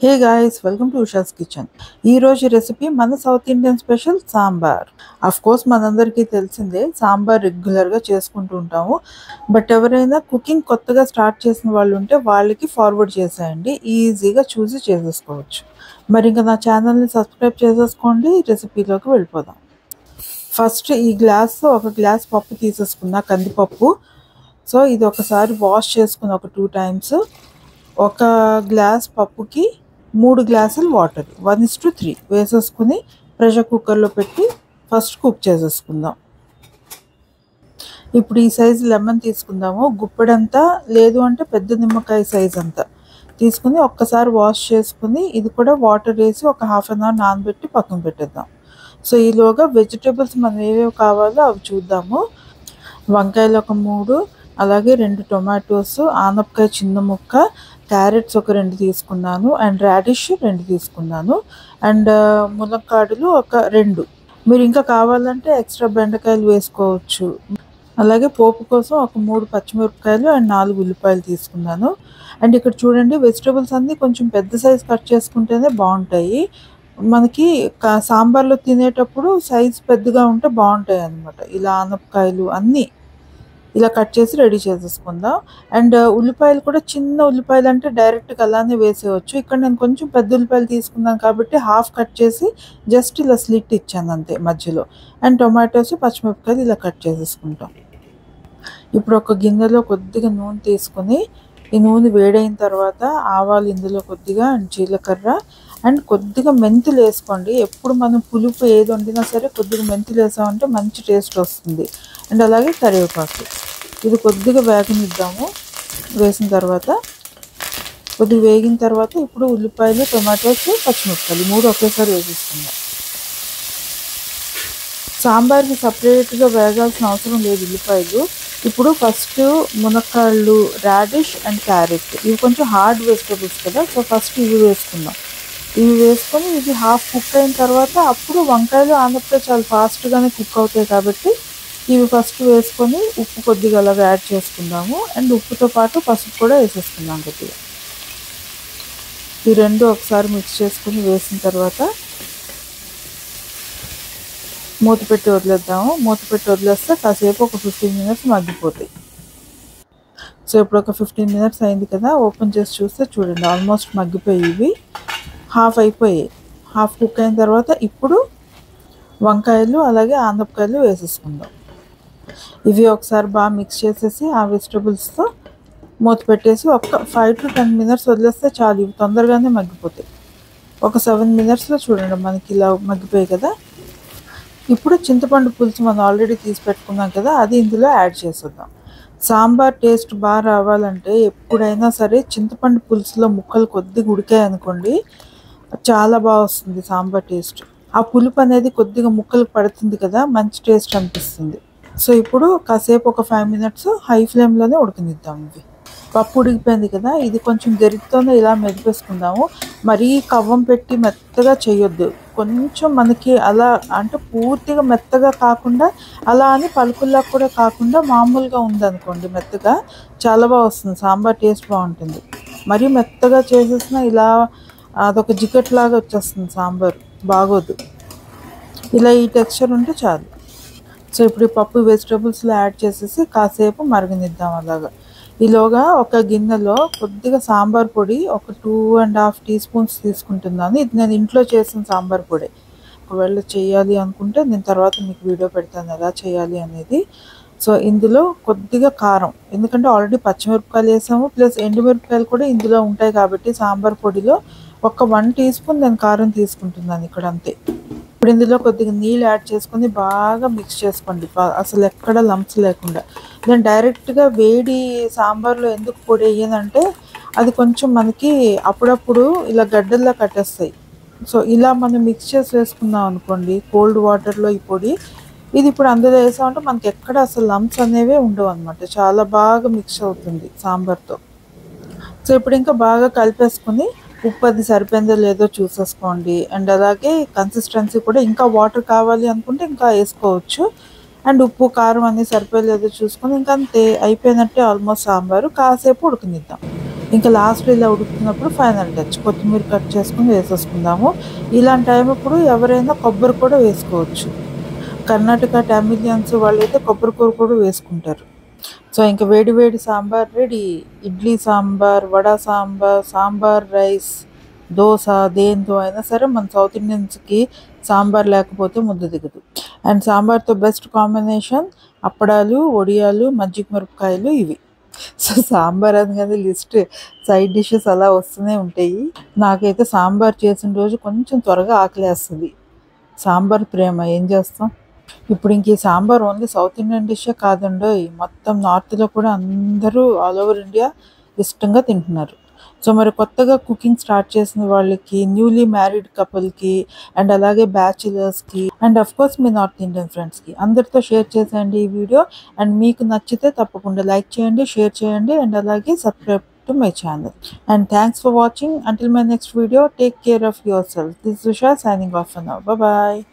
Hey guys, welcome to Usha's kitchen. ఈ రోజు recipe మన south Indian special sambar. Of course మనందరికీ తెలిసిందే సాంబార్ రెగ్యులర్గా చేసుకుంటూ ఉంటాము. బట్ ఎవరైనా కుకింగ్ కొత్తగా స్టార్ట్ చేసిన వాళ్ళు ఉంటే వాళ్ళకి ఫార్వర్డ్ చేసేయండి, ఈజీగా చూసి చేసేసుకోవచ్చు. మరి ఇంకా నా ఛానల్ని సబ్స్క్రైబ్ చేసేసుకోండి. రెసిపీలోకి వెళ్ళిపోదాం. ఫస్ట్ ఒక గ్లాస్ పప్పు తీసేసుకున్నా, కందిపప్పు. సో ఇది ఒకసారి వాష్ చేసుకుని ఒక 2 times. ఒక గ్లాస్ పప్పుకి 3 గ్లాసులు వాటర్ 1:3 వేసేసుకుని ప్రెషర్ కుక్కర్లో పెట్టి ఫస్ట్ కుక్ చేసేసుకుందాం. ఇప్పుడు ఈ సైజు లెమన్ తీసుకుందాము. గుప్పెడంతా లేదు అంటే పెద్ద నిమ్మకాయ సైజ్ అంతా తీసుకుని ఒక్కసారి వాష్ చేసుకుని ఇది కూడా వాటర్ వేసి ఒక 1/2 hour నానబెట్టి పక్కన పెట్టేద్దాం. సో ఈలోగా వెజిటేబుల్స్ మనం ఏవేవి కావాలో అవి చూద్దాము. వంకాయలు ఒక 3, అలాగే 2 టొమాటోస్, ఆనపకాయ చిన్న ముక్క, క్యారెట్స్ ఒక 2 తీసుకున్నాను, అండ్ రాడిష్ 2 తీసుకున్నాను, అండ్ ములక్కాడలు ఒక 2. మీరు ఇంకా కావాలంటే ఎక్స్ట్రా బెండకాయలు వేసుకోవచ్చు. అలాగే పోపు కోసం ఒక 3 పచ్చిమిరపకాయలు అండ్ 4 ఉల్లిపాయలు తీసుకున్నాను. అండ్ ఇక్కడ చూడండి, వెజిటేబుల్స్ అన్నీ కొంచెం పెద్ద సైజ్ కట్ చేసుకుంటేనే బాగుంటాయి. మనకి సాంబార్లో తినేటప్పుడు సైజ్ పెద్దగా ఉంటే బాగుంటాయి అన్నమాట. ఇలా ఆనపకాయలు అన్నీ ఇలా కట్ చేసి రెడీ చేసేసుకుందాం. అండ్ ఉల్లిపాయలు కూడా చిన్న ఉల్లిపాయలు అంటే డైరెక్ట్గా అలానే వేసేయచ్చు. ఇక్కడ నేను కొంచెం పెద్ద ఉల్లిపాయలు తీసుకున్నాను కాబట్టి హాఫ్ కట్ చేసి జస్ట్ ఇలా స్లిట్ ఇచ్చాను అంతే మధ్యలో. అండ్ టొమాటోస్, పచ్చిమిరపకాయలు ఇలా కట్ చేసేసుకుంటాం. ఇప్పుడు ఒక గిన్నెలో కొద్దిగా నూనె తీసుకుని ఈ నూనె వేడైన తర్వాత ఆవాలు ఇందులో కొద్దిగా, అండ్ జీలకర్ర, అండ్ కొద్దిగా మెంతులు వేసుకోండి. ఎప్పుడు మనం పులుపు ఏది వండినా సరే కొద్దిగా మెంతులు వేసామంటే మంచి టేస్ట్ వస్తుంది. అండ్ అలాగే కరివేపాకు ఇది కొద్దిగా వేగనిద్దాము. వేసిన తర్వాత కొద్దిగా వేగిన తర్వాత ఇప్పుడు ఉల్లిపాయలు, టొమాటోస్, పచ్చిమిరపకాయలు 3 ఒకేసారి వేసేసుకుందాం. సాంబార్కి సపరేట్గా వేగాల్సిన అవసరం లేదు ఉల్లిపాయలు. ఇప్పుడు ఫస్ట్ మునక్కాళ్ళు, రాడిష్ అండ్ క్యారెట్ ఇవి కొంచెం హార్డ్ వెజిటేబుల్స్ కదా, సో ఫస్ట్ ఇవి వేసుకుందాం. ఇవి వేసుకొని ఇది హాఫ్ కుక్ అయిన తర్వాత అప్పుడు వంకాయలు, ఆనపకాయ చాలా ఫాస్ట్గానే కుక్ అవుతాయి కాబట్టి ఇవి ఫస్ట్ వేసుకొని ఉప్పు కొద్దిగా అలాగా యాడ్ చేసుకుందాము. అండ్ ఉప్పుతో పాటు పసుపు కూడా వేసేసుకుందాం కొద్దిగా. ఈ 2 ఒకసారి మిక్స్ చేసుకుని వేసిన తర్వాత మూత పెట్టి వదిలేద్దాము. మూత పెట్టి వదిలేస్తే కాసేపు ఒక 15 minutes మగ్గిపోతాయి. సో ఇప్పుడు ఒక 15 minutes అయింది కదా, ఓపెన్ చేసి చూస్తే చూడండి ఆల్మోస్ట్ మగ్గిపోయి ఇవి హాఫ్ అయిపోయాయి. హాఫ్ కుక్ అయిన తర్వాత ఇప్పుడు వంకాయలు అలాగే ఆనపకాయలు వేసేసుకుందాం. ఇవి ఒకసారి బాగా మిక్స్ చేసేసి ఆ వెజిటబుల్స్తో మూత పెట్టేసి ఒక 5 to 10 minutes వదిలేస్తే చాలు. ఇవి తొందరగానే మగ్గిపోతాయి. ఒక 7 minutesలో చూడండి మనకి ఇలా మగ్గిపోయాయి కదా. ఇప్పుడు చింతపండు పులుసు మనం ఆల్రెడీ తీసి పెట్టుకున్నాం కదా, అది ఇందులో యాడ్ చేసేద్దాం. సాంబార్ టేస్ట్ బాగా రావాలంటే ఎప్పుడైనా సరే చింతపండు పులుసులో ముక్కలు కొద్దిగా ఉడికాయి అనుకోండి, చాలా బాగా వస్తుంది సాంబార్ టేస్ట్. ఆ పులుపు అనేది కొద్దిగా ముక్కలకు పడుతుంది కదా, మంచి టేస్ట్ అనిపిస్తుంది. సో ఇప్పుడు కాసేపు ఒక 5 minutes హై ఫ్లేమ్లోనే ఉడకనిద్దాం. ఇవి పప్పు ఉడికిపోయింది కదా, ఇది కొంచెం గరిటతోనే ఇలా మెదిపేసుకుందాము. మరీ కవ్వం పెట్టి మెత్తగా చేయొద్దు. కొంచెం మనకి అలా అంటే పూర్తిగా మెత్తగా కాకుండా, అలా అని పలుకుల్లా కూడా కాకుండా మామూలుగా ఉందనుకోండి మెత్తగా, చాలా బాగా వస్తుంది సాంబార్, టేస్ట్ బాగుంటుంది. మరీ మెత్తగా చేసేసిన ఇలా అదొక జిగట్లాగా వచ్చేస్తుంది సాంబార్, బాగోదు. ఇలా ఈ టెక్స్చర్ ఉంటే చాలు. సో ఇప్పుడు ఈ పప్పు వెజిటబుల్స్లో యాడ్ చేసేసి కాసేపు మరగనిద్దాం అలాగా. ఈలోగా ఒక గిన్నెలో కొద్దిగా సాంబార్ పొడి ఒక 2.5 teaspoons తీసుకుంటున్నాను. ఇది నేను ఇంట్లో చేసిన సాంబార్ పొడి. ఒకవేళ చేయాలి అనుకుంటే నేను తర్వాత మీకు వీడియో పెడతాను ఎలా చేయాలి అనేది. సో ఇందులో కొద్దిగా కారం, ఎందుకంటే ఆల్రెడీ పచ్చిమిరపకాయలు వేసాము, ప్లస్ ఎండుమిరపకాయలు కూడా ఇందులో ఉంటాయి కాబట్టి సాంబార్ పొడిలో ఒక 1 teaspoon నేను కారం తీసుకుంటున్నాను ఇక్కడ అంతే. ఇప్పుడు ఇందులో కొద్దిగా నీళ్ళు యాడ్ చేసుకొని బాగా మిక్స్ చేసుకోండి, అసలు ఎక్కడ లంప్స్ లేకుండా. నేను డైరెక్ట్గా వేడి సాంబార్లో ఎందుకు పొడి వేయనంటే అది కొంచెం మనకి అప్పుడప్పుడు ఇలా గడ్డల్లా కట్టేస్తాయి. సో ఇలా మనం మిక్స్ చేసి వేసుకున్నాం అనుకోండి కోల్డ్ వాటర్లో ఈ పొడి, ఇది ఇప్పుడు అందులో వేసామంటే మనకి ఎక్కడ అసలు లంప్స్ అనేవే ఉండవు అనమాట. చాలా బాగా మిక్స్ అవుతుంది సాంబార్తో. సో ఇప్పుడు ఇంకా బాగా కలిపేసుకుని ఉప్పు అది సరిపోయిందో లేదో చూసేసుకోండి. అండ్ అలాగే కన్సిస్టెన్సీ కూడా ఇంకా వాటర్ కావాలి అనుకుంటే ఇంకా వేసుకోవచ్చు. అండ్ ఉప్పు, కారం అన్నీ సరిపోయలేదో చూసుకొని ఇంకా అంతే, అయిపోయినట్టే ఆల్మోస్ట్ సాంబారు. కాసేపు ఉడకనిద్దాం. ఇంకా లాస్ట్లో ఇలా ఉడుకుతున్నప్పుడు ఫైనల్ టచ్ కొత్తిమీర కట్ చేసుకుని వేసేసుకుందాము. ఇలాంటి టైం ఇప్పుడు ఎవరైనా కొబ్బరి కూడా వేసుకోవచ్చు. కర్ణాటక టామిలియన్స్ వాళ్ళైతే కొబ్బరి కూర కూడా వేసుకుంటారు. సో ఇంకా వేడి వేడి సాంబార్ రెడీ. ఇడ్లీ సాంబార్, వడ సాంబార్, సాంబార్ రైస్, దోశ, దేంతో అయినా సరే మన సౌత్ ఇండియన్స్కి సాంబార్ లేకపోతే ముద్ద దిగదు. అండ్ సాంబార్తో బెస్ట్ కాంబినేషన్ అప్పడాలు, వడియాలు, మజ్జిగ మిరపకాయలు ఇవి. సో సాంబార్ అనగానే లిస్ట్ సైడ్ డిషెస్ అలా వస్తూనే ఉంటాయి. నాకైతే సాంబార్ చేసిన రోజు కొంచెం త్వరగా ఆకలేస్తుంది. సాంబార్ ప్రేమ, ఏం చేస్తాం. ఇప్పుడు ఇంక ఈ సాంబార్ ఓన్లీ సౌత్ ఇండియన్ డిషే కాదండి, మొత్తం నార్త్లో కూడా అందరూ ఆల్ ఓవర్ ఇండియా ఇష్టంగా తింటున్నారు. సో మరి కొత్తగా కుకింగ్ స్టార్ట్ చేసిన వాళ్ళకి, న్యూలీ మ్యారీడ్ కపుల్కి, అండ్ అలాగే బ్యాచులర్స్కి, అండ్ అఫ్ కోర్స్ మీ నార్త్ ఇండియన్ ఫ్రెండ్స్కి అందరితో షేర్ చేసేయండి ఈ వీడియో. అండ్ మీకు నచ్చితే తప్పకుండా లైక్ చేయండి, షేర్ చేయండి, అండ్ అలాగే subscribe to my channel. And thanks for watching. Until my next video, take care of yourself. This is Usha signing off for now. Bye bye.